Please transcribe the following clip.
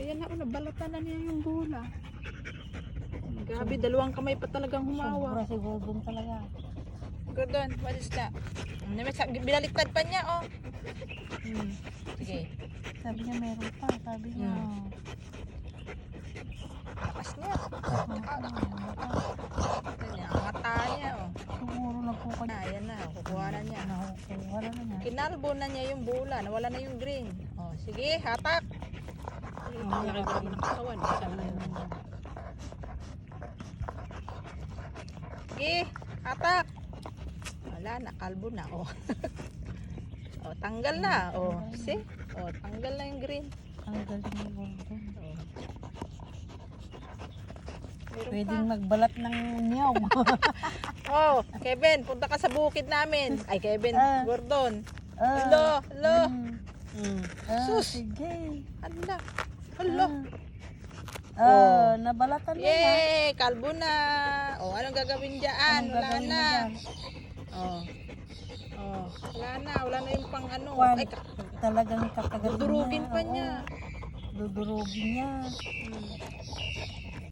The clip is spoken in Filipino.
Ayan na, nabalatan na niya yung bola. Grabe, dalawang kamay pa talagang humawa. Sobra si Gordon talaga. Gordon, walis na. Binaliktad pa niya, oh. Sige. Sabi niya meron pa. Sabi niya. Lakas niya. Ang mata niya, oh. Siguro nagkukuha. Ayan na, kukuha na niya. Nakukuha na niya. Kinalbo na niya yung bola, nawala na yung green. Oh, sige, hatak. Laki pa rin ang kawan. Sige, hatak. Wala na, kalbo na, oh. Oh, tanggal na, oh. See? Oh, tanggal na yung green. Ang galing ni Gordon. Oh. Meron Pwedeng pa. magbalat ng niyong. Oh, Kevin, punta ka sa bukid namin. Ay, Kevin, Gordon. Ah. Hello, hello. Sus. Sige. Hala. Hala. Nabalatan na. Yay! Kalbo na. Oh, anong gagawin dyan? Anong Wala gagawin na. mo dyan? Oh. Oh, wala na. Wala na yung pang ano. Kwan, Ay, talagang kakagaling dudurugin pa oo. niya. Dudurugin niya.